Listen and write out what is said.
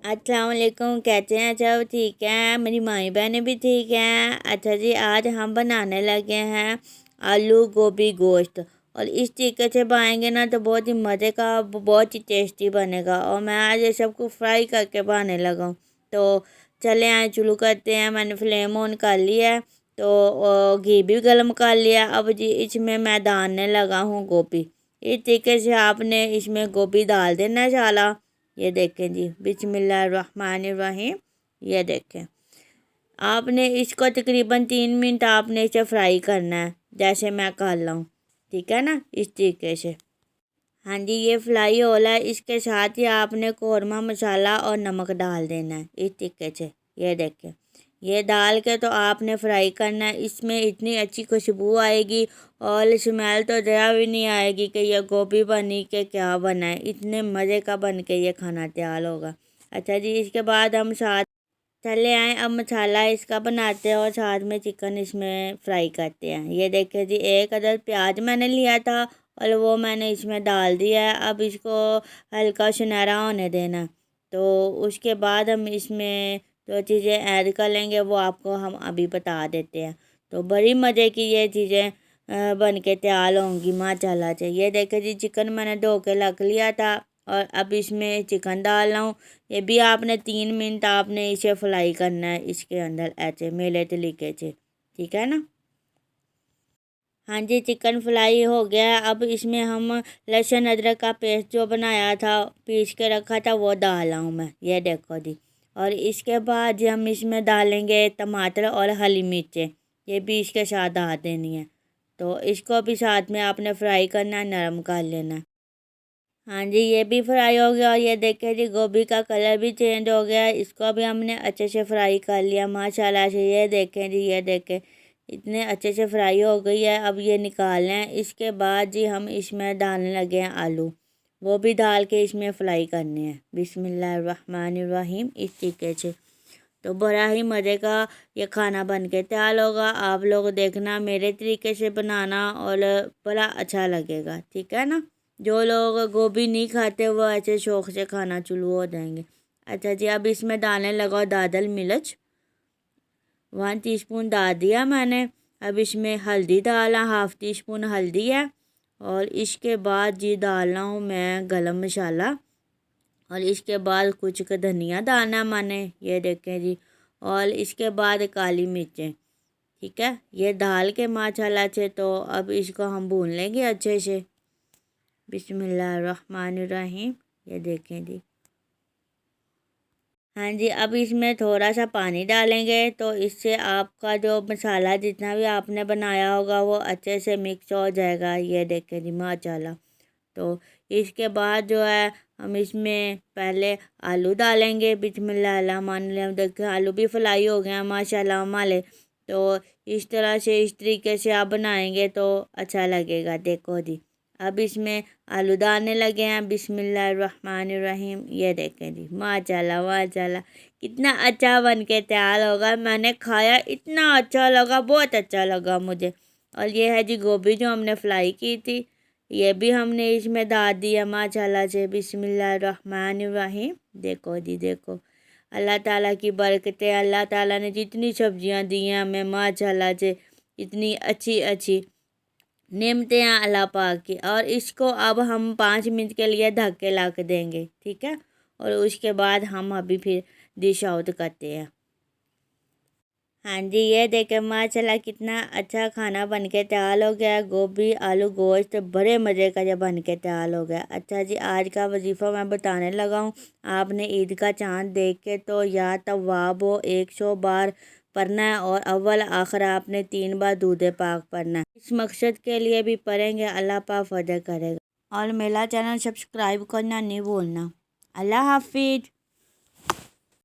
अस्सलाम वालेकुम। कैसे हैं सब? ठीक हैं? मेरी माई बहनें भी ठीक हैं। अच्छा जी, आज हम बनाने लगे हैं आलू गोभी गोश्त, और इस तरीके से बनाएंगे ना तो बहुत ही मज़े का, बहुत ही टेस्टी बनेगा। और मैं आज ये सबको फ्राई करके बनाने लगा हूँ। तो चले आए शुरू करते हैं। मैंने फ्लेम ऑन कर लिया है, तो घी भी गर्म कर लिया। अब जी इसमें मैं डालने लगा हूँ गोभी। इस तरीके से आपने इसमें गोभी डाल देना है साला। ये देखें जी, बिस्मिल्लाहिर्रहमानिर्रहीम। ये देखें, आपने इसको तकरीबन 3 मिनट आपने इसे फ्राई करना है, जैसे मैं कर रहा हूँ। ठीक है ना, इस तरीके से। हाँ जी, ये फ्राई हो रहा है। इसके साथ ही आपने कौरमा मसाला और नमक डाल देना है इस तरीके से। ये देखें, ये डाल के तो आपने फ्राई करना है। इसमें इतनी अच्छी खुशबू आएगी और स्मेल तो ज़रा भी नहीं आएगी कि ये गोभी बनी के क्या बना है। इतने मज़े का बन के ये खाना तैयार होगा। अच्छा जी, इसके बाद हम साथ चले आए। अब मसाला इसका बनाते हैं और साथ में चिकन इसमें फ्राई करते हैं। ये देखिए जी, एक अदद प्याज मैंने लिया था और वो मैंने इसमें डाल दिया है। अब इसको हल्का सुनहरा होने देना। तो उसके बाद हम इसमें जो चीज़ें ऐड कर लेंगे वो आपको हम अभी बता देते हैं। तो बड़ी मज़े की ये चीज़ें बन के तैयार होंगी माशाल्लाह से। ये देखिए जी, चिकन मैंने धो के रख लिया था और अब इसमें चिकन डाल रहा हूँ। ये भी आपने 3 मिनट आपने इसे फ्राई करना है इसके अंदर, ऐसे मेले तरीके से। ठीक है ना। हाँ जी, चिकन फ्राई हो गया है। अब इसमें हम लहसुन अदरक का पेस्ट जो बनाया था, पीस के रखा था, वो डाला हूँ मैं। ये देखो जी। और इसके बाद जी हम इसमें डालेंगे टमाटर और हरी मिर्चें। ये भी इसके साथ डाल देनी है। तो इसको भी साथ में आपने फ्राई करना है, नरम कर लेना है। हाँ जी, ये भी फ्राई हो गया। और ये देखिए जी, गोभी का कलर भी चेंज हो गया है। इसको भी हमने अच्छे से फ्राई कर लिया माशाल्लाह से। ये देखें जी, ये देखें, इतने अच्छे से फ्राई हो गई है। अब ये निकालना है। इसके बाद जी हम इसमें डालने लगे हैं आलू। वो भी डाल के इसमें फ्राई करने हैं बिस्मिल्लाहिर्रहमानिर्रहीम, इस तरीके से। तो बड़ा ही मज़े का ये खाना बन के तैयार होगा। आप लोग देखना मेरे तरीके से बनाना और बड़ा अच्छा लगेगा। ठीक है ना। जो लोग गोभी नहीं खाते वो ऐसे शौक से खाना शुरू हो जाएंगे। अच्छा जी, अब इसमें डालने लगा दादल मिर्च। 1 टीस्पून डाल दिया मैंने। अब इसमें हल्दी डाला, ½ टीस्पून हल्दी है। और इसके बाद जी डालना हूँ मैं गरम मसाला। और इसके बाद कुछ का धनिया डालना मैंने। ये देखें जी। और इसके बाद काली मिर्चें। ठीक है, ये डाल के मसाला से तो अब इसको हम भून लेंगे अच्छे से बिस्मिल्लाहिर्रहमानिर्रहीम। ये देखें जी। हाँ जी, अब इसमें थोड़ा सा पानी डालेंगे तो इससे आपका जो मसाला जितना भी आपने बनाया होगा वो अच्छे से मिक्स हो जाएगा। ये देखें जी माशाल्लाह। तो इसके बाद जो है हम इसमें पहले आलू डालेंगे बिस्मिल्लाहिर्रहमानिर्रहीम। देखिए आलू भी फ्राई हो गए हैं माशाल्लाह हमारे। तो इस तरह से, इस तरीके से आप बनाएंगे तो अच्छा लगेगा। देखो जी, अब इसमें आलू डालने लगे हैं बिस्मिल्लाहिर्रहमानिर्रहीम। ये देखें जी माशाल्लाह माशाल्लाह, कितना अच्छा बन के तैयार होगा। मैंने खाया, इतना अच्छा लगा, बहुत अच्छा लगा मुझे। और ये है जी गोभी जो हमने फ्राई की थी, ये भी हमने इसमें डाल दिया माशाल्लाह से बिस्मिल्लाहिर्रहमानिर्रहीम। देखो जी देखो, अल्लाह ताला की बरकतें। अल्लाह ताला ने जितनी सब्जियां दी हैं हमें माशाल्लाह से, इतनी अच्छी अच्छी नेमते हैं अल्लाह पाक की। और इसको अब हम 5 मिनट के लिए ढक के रख देंगे। ठीक है, और उसके बाद हम अभी फिर डिश आउट करते हैं। हाँ जी, ये देखें माशाल्लाह कितना अच्छा खाना बन के तैयार हो गया। गोभी आलू गोश्त बड़े मज़े का ये बन के तैयार हो गया। अच्छा जी, आज का वजीफ़ा मैं बताने लगा हूँ। आपने ईद का चाँद देख के तो या तव्वाब हो 100 बार पढ़ना है, और अव्वल आखिर आपने 3 बार दूध पाक पढ़ना है। इस मकसद के लिए भी पढ़ेंगे, अल्लाह पाक फजल करेगा। और मेरा चैनल सब्सक्राइब करना नहीं भूलना। अल्लाह हाफिज़।